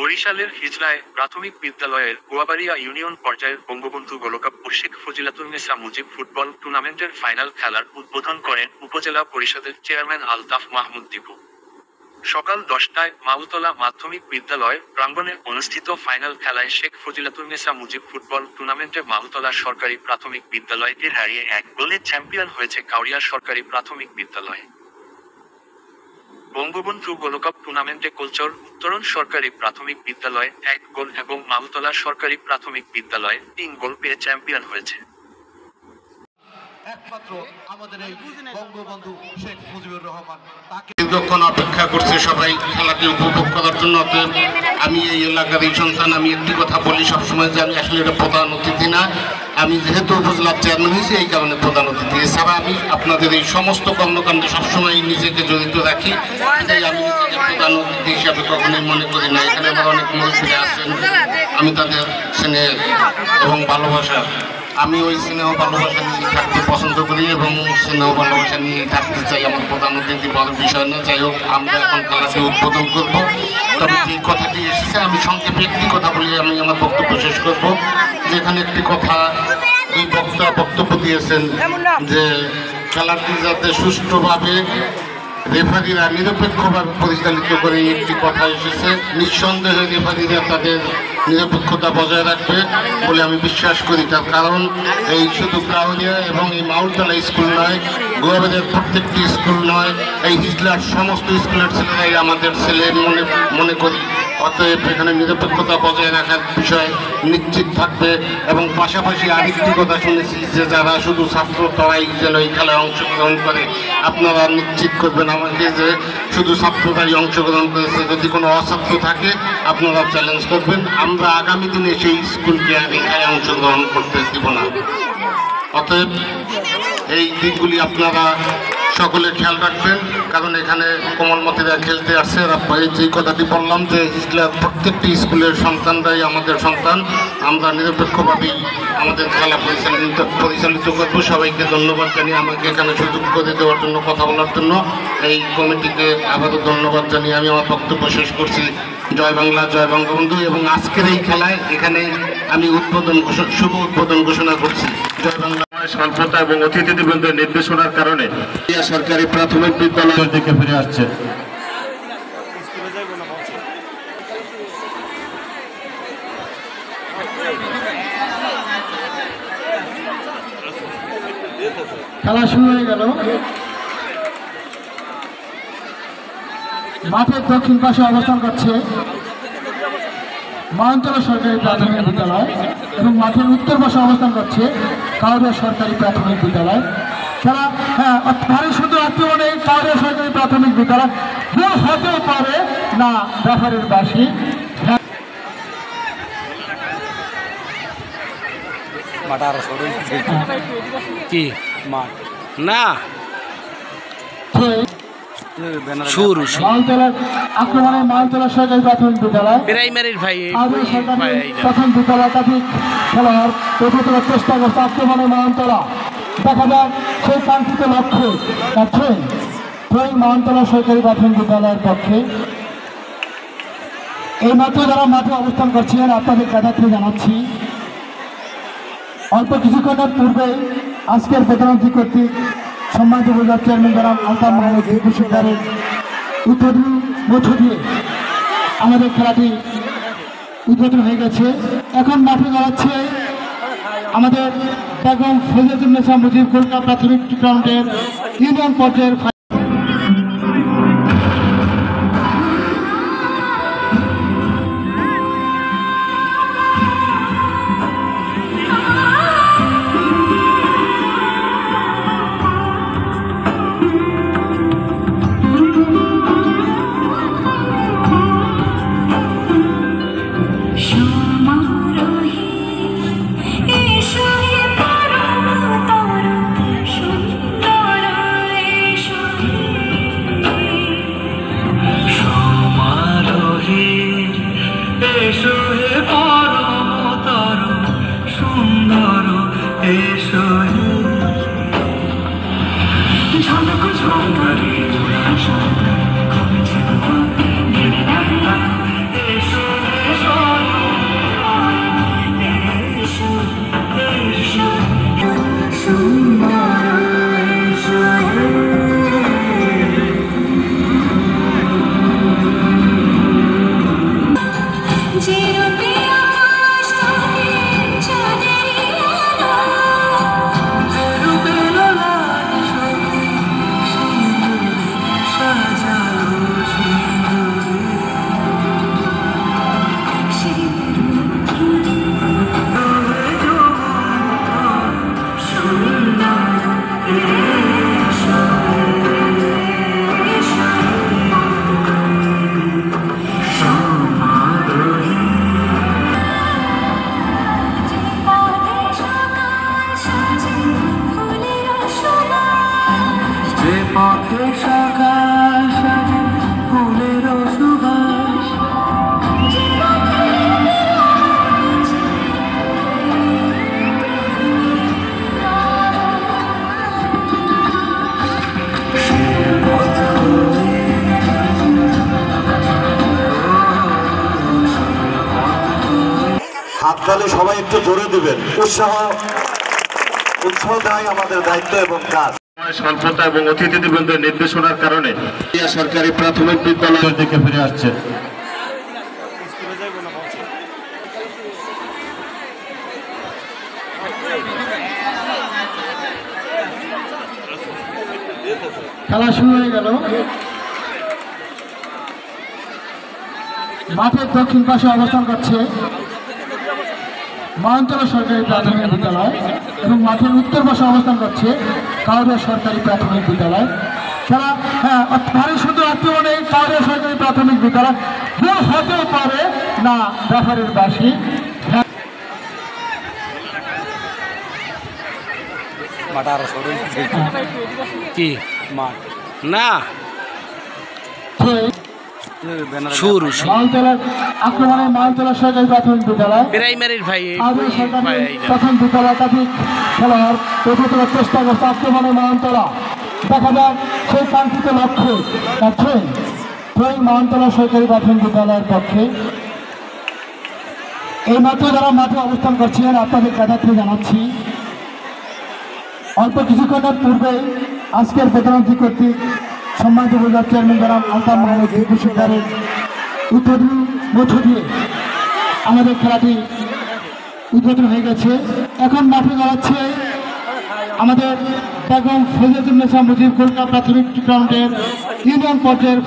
বরিশালের হিজলায় প্রাথমিক বিদ্যালয়ের গোয়াবাড়িয়া ইউনিয়ন পর্যায়ের বঙ্গবন্ধু গোলকাপ ও শেখ ফজিলাতুন্নেসা মুজিব ফুটবল টুর্নামেন্টের ফাইনাল খেলার উদ্বোধন করেন উপজেলা পরিষদের চেয়ারম্যান আলতাফ মাহমুদ দীপু। সকাল 10টায় মাউতলা মাধ্যমিক বিদ্যালয় প্রাঙ্গণে অনুষ্ঠিত ফাইনাল খেলায় শেখ ফজিলাতুন্নেসা মুজিব ফুটবল টুর্নামেন্টে মাউতলা সরকারি প্রাথমিক বিদ্যালয়কে হারিয়ে 1 গোলে চ্যাম্পিয়ন হয়েছে কাউরিয়া সরকারি প্রাথমিক বিদ্যালয়। বঙ্গবন্ধু গোলকাপ টুর্নামেন্টে কোলচর উত্তরণ সরকারি প্রাথমিক বিদ্যালয় 1 গোল এবং মাউতলা সরকারি প্রাথমিক বিদ্যালয় 3 গোল পেয়ে চ্যাম্পিয়ন হয়েছে। একমাত্র আমাদের এই বঙ্গবন্ধু শেখ মুজিবুর রহমান তাকে যখন অপেক্ষা করছে সবাই খেলাটি উপভোগ করার জন্য। আমি এই এলাকার এই সন্তান, আমি একটি কথা বলি সবসময় যে আমি আসলে এটা প্রধান অতিথি না, আমি যেহেতু উপজেলার চেয়ারম্যান হয়েছি এই কারণে প্রধান অতিথি। এছাড়া আমি আপনাদের এই সমস্ত কর্মকাণ্ডে সবসময় নিজেকে জড়িত রাখি, তাই আমি নিজেকে প্রধান অতিথি হিসাবে কখনোই মনে করি না। এখানে আমার অনেক মুরব্বীরা আছেন, আমি তাদের স্নেহ এবং ভালোবাসা, আমি ওই স্নেহ ভালোবাসা নিয়ে থাকতে পছন্দ করি এবং স্নেহ ভালোবাসা নিয়ে থাকতে চাই। আমার প্রধান অতিথি বড় বিষয় না। যাই হোক, আমরা এখন খেলাটি উদ্বোধন করব। তবে যে কথাটি এসেছে আমি সংক্ষেপে একটি কথা বলি, আমি আমার বক্তব্য শেষ করব। যেখানে একটি কথা এই বক্তব্য দিয়েছেন যে খেলাটি যাতে সুষ্ঠুভাবে রেফারিরা নিরপেক্ষভাবে পরিচালিত করে, একটি কথা এসেছে। নিঃসন্দেহে রেফারিরা তাদের নিরপেক্ষতা বজায় রাখবে বলে আমি বিশ্বাস করি। তার কারণ এই শুধু কাউরিয়া এবং এই মাউতলা স্কুল নয়, গোয়াবাড়িয়ার প্রত্যেকটি স্কুল নয়, এই হিজলার সমস্ত স্কুলের ছেলেরাই আমাদের ছেলে মনে করি। অতএব এখানে নিরপেক্ষতা বজায় রাখার বিষয় নিশ্চিত থাকবে। এবং পাশাপাশি আরেকটি কথা শুনেছি যে যারা শুধু ছাত্র তারাই যেন এই খেলায় অংশগ্রহণ করে। আপনারা নিশ্চিত করবেন আমাকে যে শুধু ছাত্ররাই অংশগ্রহণ করেছে, যদি কোনো অছাত্র থাকে আপনারা চ্যালেঞ্জ করবেন। আমরা আগামী দিনে সেই স্কুলকে আর এই খেলায় অংশগ্রহণ করতে দিব না। অতএব এই দিকগুলি আপনারা সকলে খেয়াল রাখবেন, কারণ এখানে কোমলমতিরা খেলতে আসছে। আর যে কথাটি বললাম যে প্রত্যেকটি স্কুলের সন্তানরাই আমাদের সন্তান, আমরা নিরপেক্ষভাবেই আমাদের খেলা পরিচালিত করব। সবাইকে ধন্যবাদ জানিয়ে আমাকে এখানে সুযোগ করে দেওয়ার জন্য, কথা বলার জন্য এই কমিটিকে আবারও ধন্যবাদ জানিয়ে আমি আমার বক্তব্য শেষ করছি। জয় বাংলা, জয় বঙ্গবন্ধু। এবং আজকের এই খেলায় এখানে আমি শুভ উদ্বোধন ঘোষণা করছি। জয় বাংলা। স্বল্পতা এবং অতিথিবৃন্দের নির্দেশনার কারণে সরকারি প্রাথমিক বিদ্যালয়ের দিকে ফিরে আসছে। খেলা শুরু হয়ে গেল। মাঠের দক্ষিণ পাশে অবস্থান করছে মাউতলা সরকারি প্রাথমিক বিদ্যালয় এবং মাঠের উত্তর পাশে অবস্থান করছে কাউরিয়া সরকারি প্রাথমিক বিদ্যালয়। খেলা ভারী শুধু আত্মীয় কাউরিয়া সরকারি প্রাথমিক বিদ্যালয় ভুল হতেও পারে না রেফারির বাসী। কি না আক্রমণে মাউতলা সরকারি প্রাথমিক বিদ্যালয় প্রাইমারির ভাই প্রাথমিক বিদ্যালয় কাঠিক খেলোয়াড় প্রথম চেষ্টা করছে আক্রমণে মাউতলা। দেখা যাক সেই কাঙ্ক্ষিত লক্ষ্য যাচ্ছে মাউতলা সরকারি প্রাথমিক বিদ্যালয়ের পক্ষে। এই মাত্র যারা মাঠে অবস্থান করছেন আপনাদের জ্ঞাতার্থে জানাচ্ছি, অল্প কিছুক্ষণের পূর্বে আজকের প্রধান অতিথি কর্তৃক সম্মানিত উপজেলা চেয়ারম্যান জনাব আলতাফ মাহমুদ দীপু শিকদারের উদ্বোধনী মধ্য দিয়ে আমাদের খেলাটি উদ্বোধন হয়ে গেছে। এখন মাঠে দাঁড়াচ্ছে আমাদের বেগম ফজিলাতুন্নেসা মুজিব গোলকাপ প্রাথমিক টুর্নামেন্টের ইউনিয়ন পর্যায়ের সুন্দর হাততালি সবাই একটু জোরে দিবেন। উৎসাহ দেওয়াই আমাদের দায়িত্ব এবং কাজ। সময় স্বল্পতা এবং অতিথিবৃন্দের নির্দেশনার কারণে সরকারি প্রাথমিক বিদ্যালয়ের দিকে ফিরে আসছে। খেলা শুরু হয়ে গেল। মাঠের দক্ষিণ পাশে অবস্থান করছে মহান্তলা সরকারি প্রাথমিক বিদ্যালয় এবং মাঠের উত্তর পাশে অবস্থান করছে কাউরিয়া সরকারি প্রাথমিক বিদ্যালয়। খেলা ভারী সুন্দর আক্রমণে কাউরিয়া সরকারি প্রাথমিক বিদ্যালয় গোল হতেও পারে না রেফারির বাঁশি। কি না শুরু মালতলা আক্রমণে মালতলা সরকারি প্রাথমিক বিদ্যালয় প্রাইমারির ভাই কাউরিয়া সরকারি প্রথম বিদ্যালয় একাধিক খেলোয়াড় প্রতিতলার চেষ্টা করছে আক্রমণে মালতলা। দেখা যাক সেই কাঙ্ক্ষিত লক্ষ্যে যাচ্ছেন সেই মালতলা সরকারি প্রাথমিক বিদ্যালয়ের পক্ষে। এই মাত্র যারা মাঠে অবস্থান করছিলেন আপনাদের কাছে জানাচ্ছি অল্প কিছুক্ষণের পূর্বে আজকের প্রধান অতিথি কর্তৃক সম্মানিত উপজেলা চেয়ারম্যান জনাব আলতাফ মাহমুদ দীপু শিকদারের উদ্বোধনী মধ্য দিয়ে আমাদের খেলাটি উদ্বোধন হয়ে গেছে। এখন মাঠে দাঁড়াচ্ছে আমাদের বেগম ফজিলাতুন্নেসা মুজিব কলকাতা প্রাথমিক টুর্নামেন্টের ইউনিয়ন পর্যায়ের